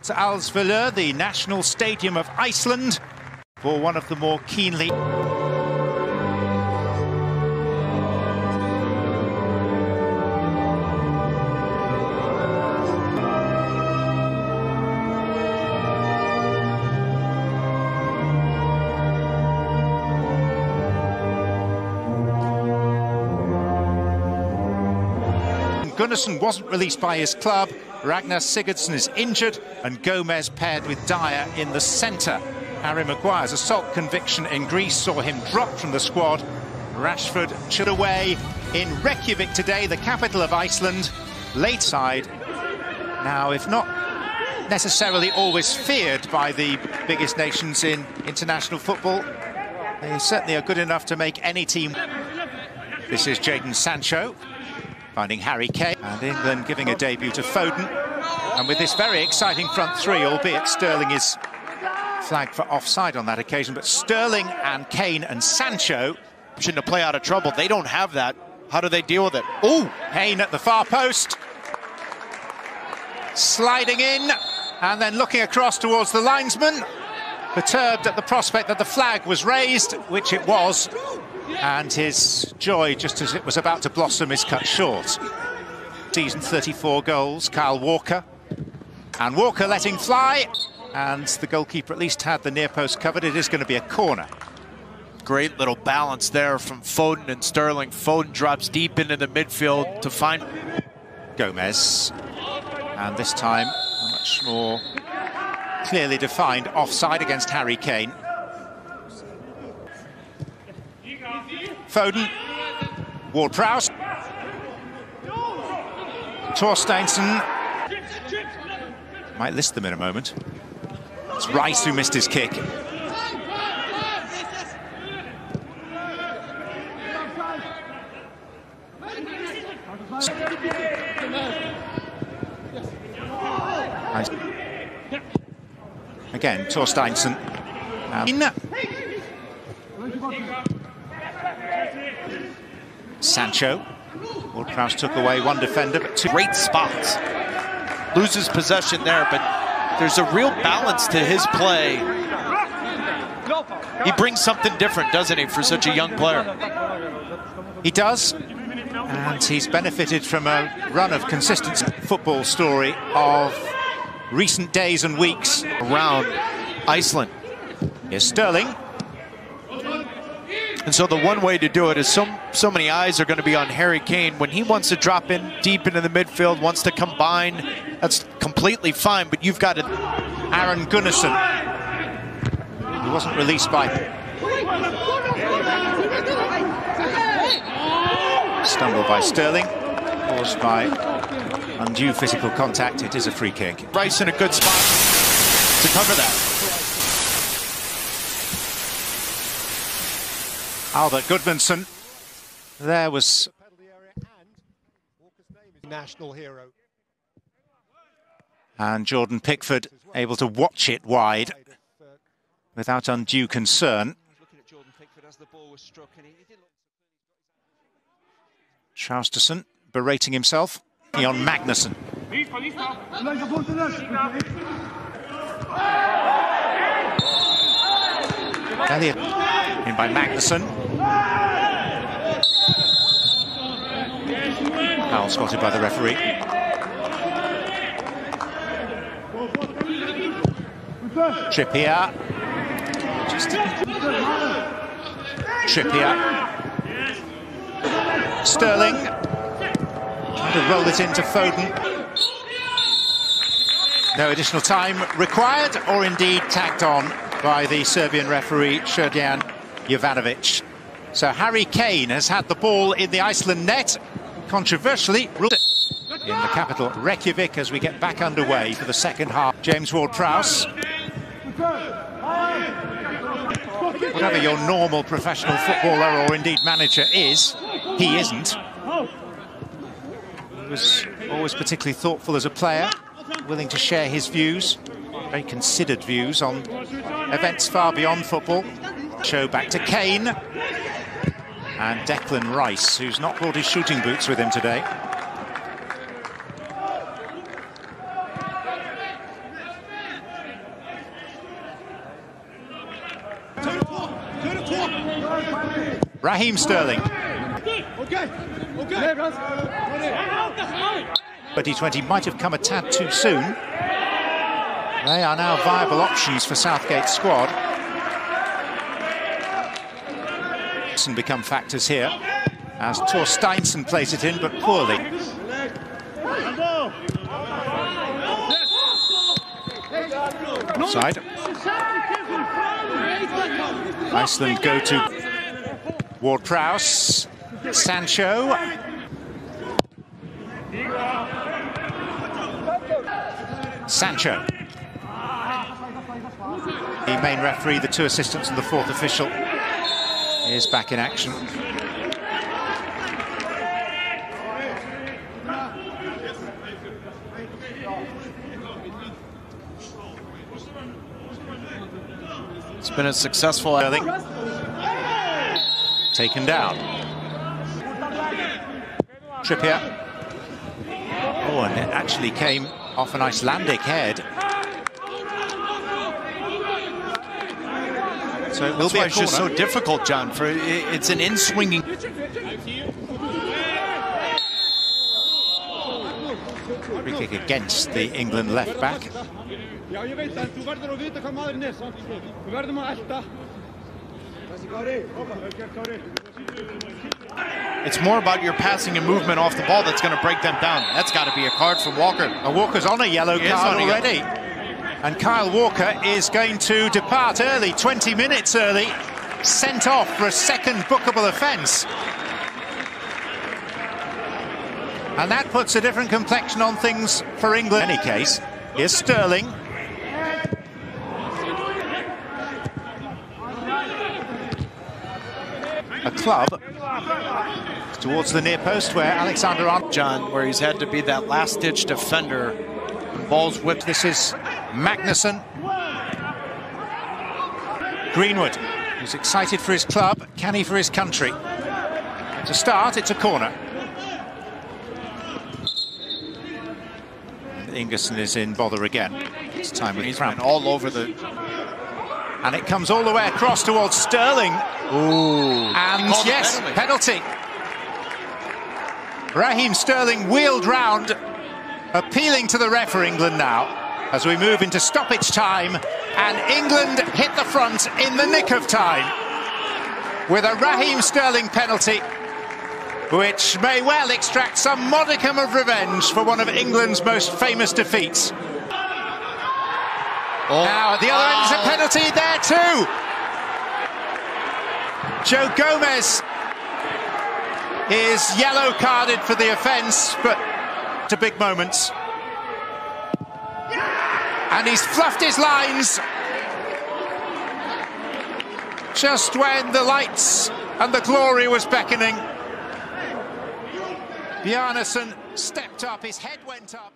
To Alsvöllur, the national stadium of Iceland, for one of the more keenly... Gunnarsson wasn't released by his club. Ragnar Sigurdsson is injured, and Gomez paired with Dyer in the centre. Harry Maguire's assault conviction in Greece saw him dropped from the squad. Rashford chilled away in Reykjavik today, the capital of Iceland. Late side. Now, if not necessarily always feared by the biggest nations in international football, they certainly are good enough to make any team. This is Jadon Sancho finding Harry Kane, and England giving a debut to Foden. And with this very exciting front three, albeit Sterling is flagged for offside on that occasion, but Sterling and Kane and Sancho to play out of trouble. They don't have that. How do they deal with it? Oh, Kane at the far post, sliding in and then looking across towards the linesman, perturbed at the prospect that the flag was raised, which it was, and his joy, just as it was about to blossom, is cut short. Season 34 goals, Kyle Walker, and Walker letting fly, and the goalkeeper at least had the near post covered. It is going to be a corner. Great little balance there from Foden and Sterling. Foden drops deep into the midfield to find Gomez, and this time a much more clearly defined offside against Harry Kane. Foden, Ward-Prowse, Torsteinsson, might list them in a moment. It's Rice who missed his kick. Again, Torsteinsson. Sancho. Ward-Prowse took away one defender, but two great spots. Loses possession there, but there's a real balance to his play. He brings something different, doesn't he, for such a young player? He does, and he's benefited from a run of consistent football story of recent days and weeks around Iceland. Here's Sterling. And so the one way to do it is so many eyes are going to be on Harry Kane. When he wants to drop in deep into the midfield, wants to combine, that's completely fine, but you've got to... Aron Gunnarsson, he wasn't released by... Stumble by Sterling, caused by undue physical contact. It is a free kick. Rice in a good spot to cover that. Albert Gudmundsson. There was national hero. And Jordan Pickford able to watch it wide without undue concern. Traustason berating himself on Magnusson. Elliott in by Magnusson. Foul spotted by the referee. Trippier. Trippier. Sterling. Trying to roll it into Foden. No additional time required, or indeed tagged on by the Serbian referee, Srđan Jovanovic. So Harry Kane has had the ball in the Iceland net, controversially ruled in the capital Reykjavik as we get back underway for the second half. James Ward-Prowse. Whatever your normal professional footballer or indeed manager is, he isn't. He was always particularly thoughtful as a player, willing to share his views, very considered views on events far beyond football. Show back to Kane. And Declan Rice, who's not brought his shooting boots with him today. Raheem Sterling. 2020 might have come a tad too soon. They are now viable options for Southgate's squad. And become factors here as Tor Steinsen plays it in, but poorly. Offside. Iceland go to Ward-Prowse, Sancho. Sancho. The main referee, the two assistants and the fourth official is back in action. It's been a successful outing. Taken down. Trippier. Oh, and it actually came off an Icelandic head. So it will be a corner. It's just so difficult, John. It's an in-swinging. Free kick against the England left back. It's more about your passing and movement off the ball that's going to break them down. That's got to be a card from Walker. Walker's on a yellow card already. And Kyle Walker is going to depart early, 20 minutes early, sent off for a second bookable offence. And that puts a different complexion on things for England. In any case, here's Sterling. A club towards the near post where Alexander Arnold, John, where he's had to be that last-ditch defender. And ball's whipped. This is Magnuson. Greenwood, who's excited for his club, can he for his country? To start, it's a corner. Ingerson is in bother again. This time with Cramp. All over the... And it comes all the way across towards Sterling. Ooh. And yes, penalty. Raheem Sterling wheeled round, appealing to the ref for England now, as we move into stoppage time. And England hit the front in the nick of time with a Raheem Sterling penalty, which may well extract some modicum of revenge for one of England's most famous defeats. Now, at the other end is a penalty there too. Joe Gomez is yellow carded for the offence, but to big moments. And he's fluffed his lines just when the lights and the glory was beckoning. Bjarnason stepped up, his head went up.